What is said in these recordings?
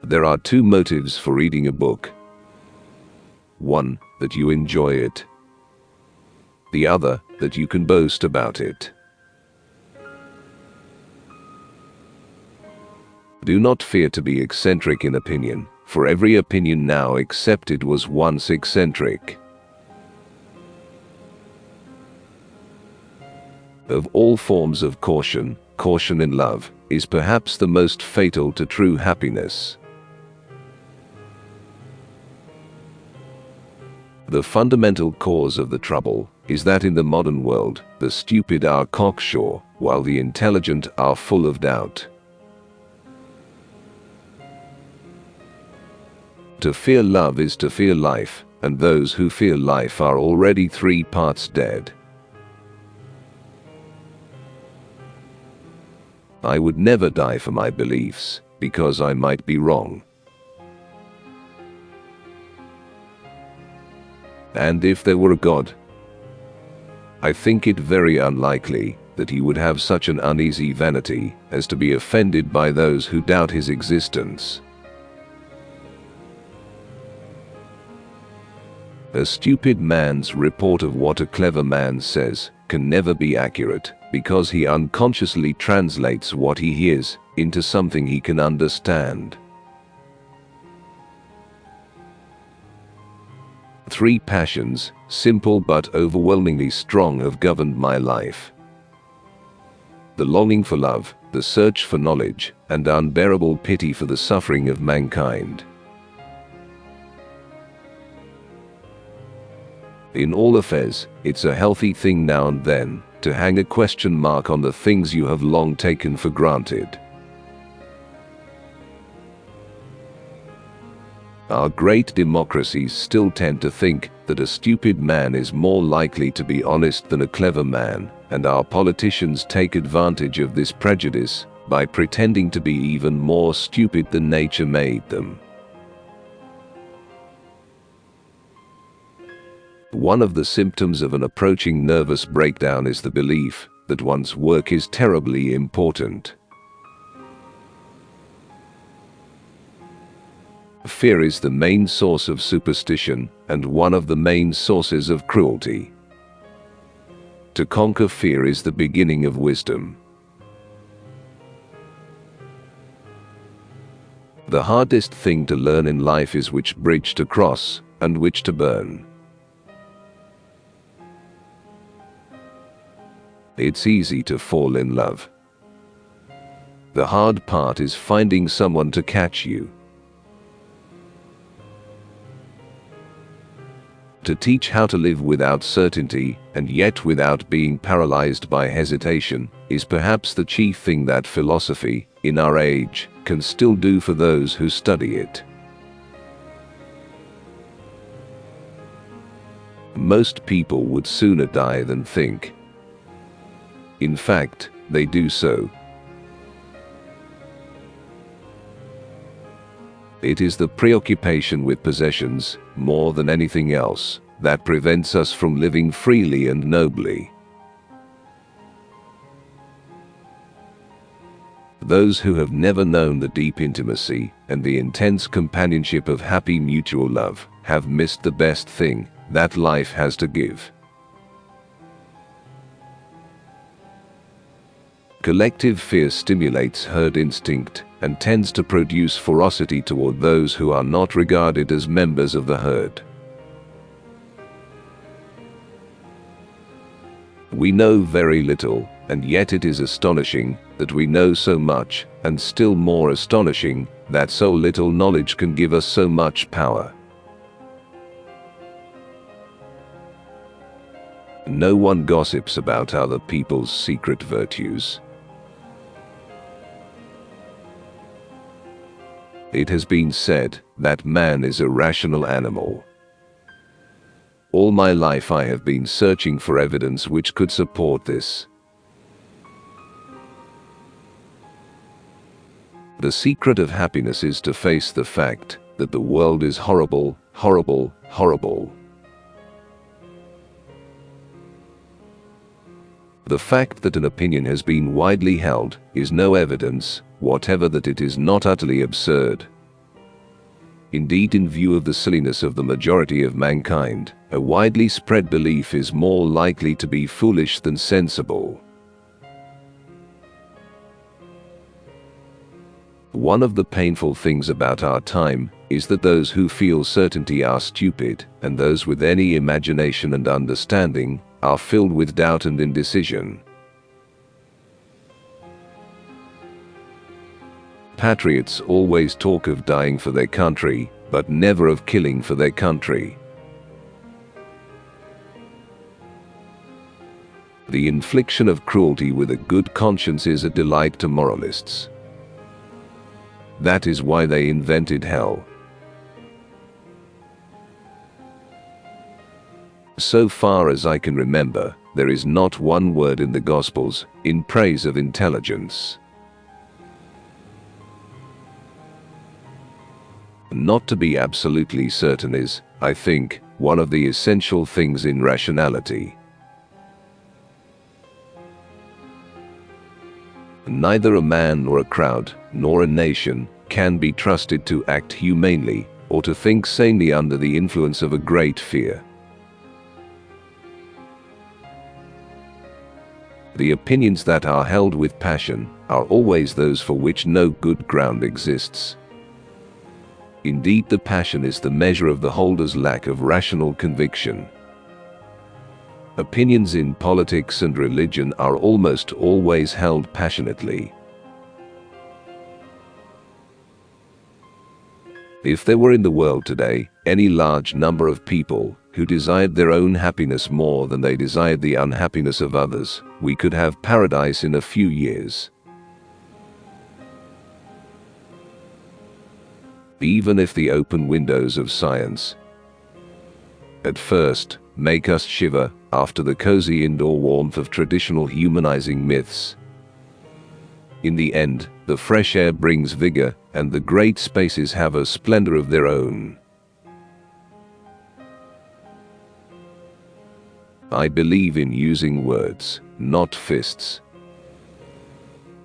There are two motives for reading a book. One, that you enjoy it. The other, that you can boast about it. Do not fear to be eccentric in opinion, for every opinion now accepted was once eccentric. Of all forms of caution, caution in love is perhaps the most fatal to true happiness. The fundamental cause of the trouble is that in the modern world, the stupid are cocksure, while the intelligent are full of doubt. To fear love is to fear life, and those who fear life are already 3 parts dead. I would never die for my beliefs, because I might be wrong. And if there were a God, I think it very unlikely that he would have such an uneasy vanity as to be offended by those who doubt his existence. A stupid man's report of what a clever man says can never be accurate, because he unconsciously translates what he hears into something he can understand. 3 passions, simple but overwhelmingly strong, have governed my life: the longing for love, the search for knowledge, and unbearable pity for the suffering of mankind. In all affairs, it's a healthy thing now and then to hang a question mark on the things you have long taken for granted. Our great democracies still tend to think that a stupid man is more likely to be honest than a clever man, and our politicians take advantage of this prejudice by pretending to be even more stupid than nature made them. One of the symptoms of an approaching nervous breakdown is the belief that one's work is terribly important. Fear is the main source of superstition and one of the main sources of cruelty. To conquer fear is the beginning of wisdom. The hardest thing to learn in life is which bridge to cross and which to burn. It's easy to fall in love. The hard part is finding someone to catch you. To teach how to live without certainty and yet without being paralyzed by hesitation is perhaps the chief thing that philosophy, in our age, can still do for those who study it. Most people would sooner die than think. In fact, they do so. It is the preoccupation with possessions, more than anything else, that prevents us from living freely and nobly. Those who have never known the deep intimacy and the intense companionship of happy mutual love have missed the best thing that life has to give. Collective fear stimulates herd instinct and tends to produce ferocity toward those who are not regarded as members of the herd. We know very little, and yet it is astonishing that we know so much, and still more astonishing that so little knowledge can give us so much power. No one gossips about other people's secret virtues. It has been said that man is a rational animal. All my life I have been searching for evidence which could support this. The secret of happiness is to face the fact that the world is horrible, horrible, horrible. The fact that an opinion has been widely held is no evidence whatever that it is not utterly absurd. Indeed, in view of the silliness of the majority of mankind, a widely spread belief is more likely to be foolish than sensible. One of the painful things about our time is that those who feel certainty are stupid, and those with any imagination and understanding are filled with doubt and indecision. Patriots always talk of dying for their country, but never of killing for their country. The infliction of cruelty with a good conscience is a delight to moralists. That is why they invented hell. So far as I can remember, there is not one word in the Gospels in praise of intelligence. Not to be absolutely certain is, I think, one of the essential things in rationality. Neither a man nor a crowd, nor a nation, can be trusted to act humanely, or to think sanely under the influence of a great fear. The opinions that are held with passion are always those for which no good ground exists. Indeed, the passion is the measure of the holder's lack of rational conviction. Opinions in politics and religion are almost always held passionately. If there were in the world today any large number of people who desired their own happiness more than they desired the unhappiness of others, we could have paradise in a few years. Even if the open windows of science, at first, make us shiver after the cozy indoor warmth of traditional humanizing myths, in the end, the fresh air brings vigor, and the great spaces have a splendor of their own. I believe in using words, not fists.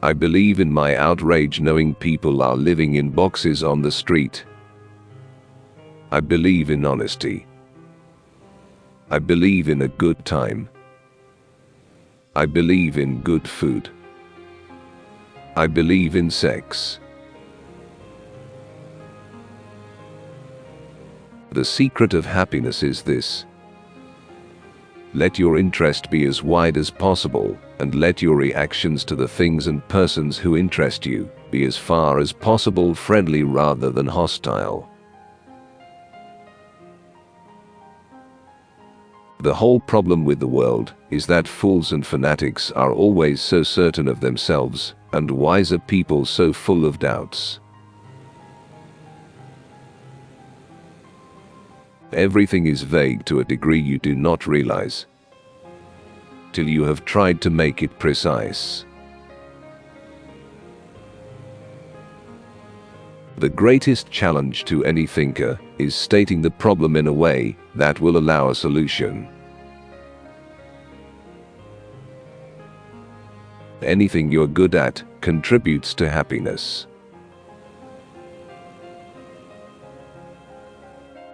I believe in my outrage knowing people are living in boxes on the street. I believe in honesty. I believe in a good time. I believe in good food. I believe in sex. The secret of happiness is this: let your interest be as wide as possible, and let your reactions to the things and persons who interest you be as far as possible friendly rather than hostile. The whole problem with the world is that fools and fanatics are always so certain of themselves, and wiser people so full of doubts. Everything is vague to a degree you do not realize, till you have tried to make it precise. The greatest challenge to any thinker is stating the problem in a way that will allow a solution. Anything you're good at contributes to happiness.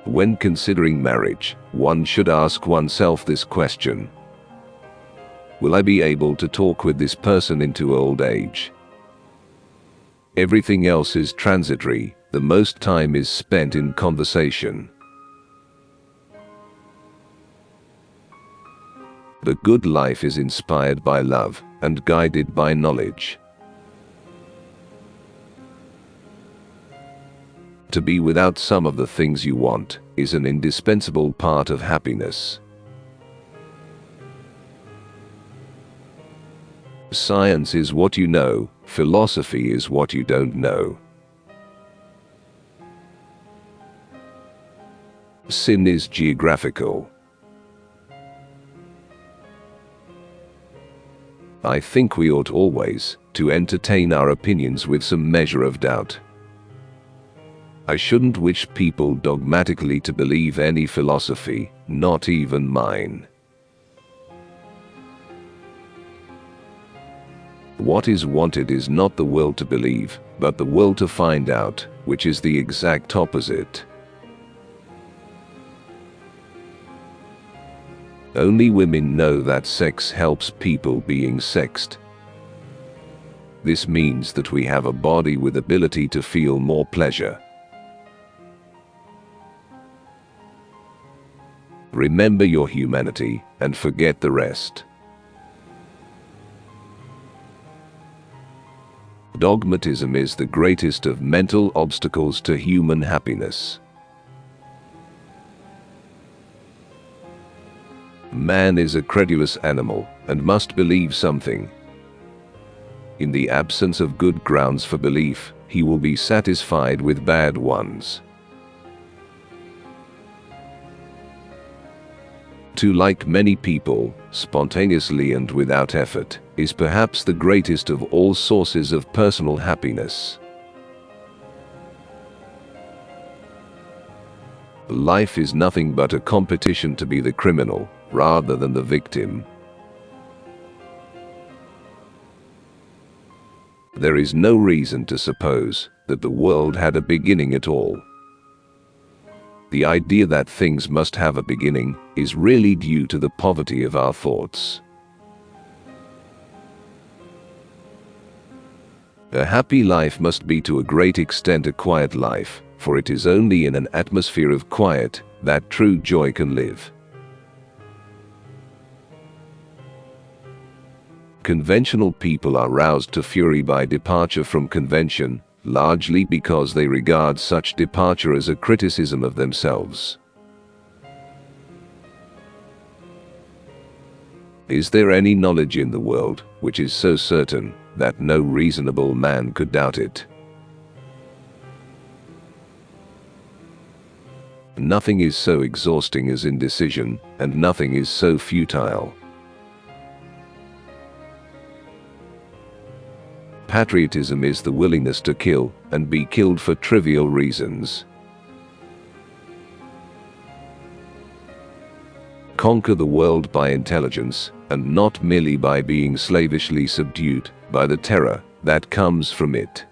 When considering marriage, one should ask oneself this question: will I be able to talk with this person into old age? Everything else is transitory, the most time is spent in conversation. The good life is inspired by love and guided by knowledge. To be without some of the things you want is an indispensable part of happiness. Science is what you know, philosophy is what you don't know. Sin is geographical. I think we ought always to entertain our opinions with some measure of doubt. I shouldn't wish people dogmatically to believe any philosophy, not even mine. What is wanted is not the will to believe, but the will to find out, which is the exact opposite. Only women know that sex helps people being sexed. This means that we have a body with ability to feel more pleasure. Remember your humanity and forget the rest. Dogmatism is the greatest of mental obstacles to human happiness. Man is a credulous animal and must believe something. In the absence of good grounds for belief, he will be satisfied with bad ones. To like many people, spontaneously and without effort, is perhaps the greatest of all sources of personal happiness. Life is nothing but a competition to be the criminal, rather than the victim. There is no reason to suppose that the world had a beginning at all. The idea that things must have a beginning is really due to the poverty of our thoughts. A happy life must be to a great extent a quiet life, for it is only in an atmosphere of quiet that true joy can live. Conventional people are roused to fury by departure from convention, largely because they regard such departure as a criticism of themselves. Is there any knowledge in the world which is so certain that no reasonable man could doubt it? Nothing is so exhausting as indecision, and nothing is so futile. Patriotism is the willingness to kill and be killed for trivial reasons. Conquer the world by intelligence, and not merely by being slavishly subdued by the terror that comes from it.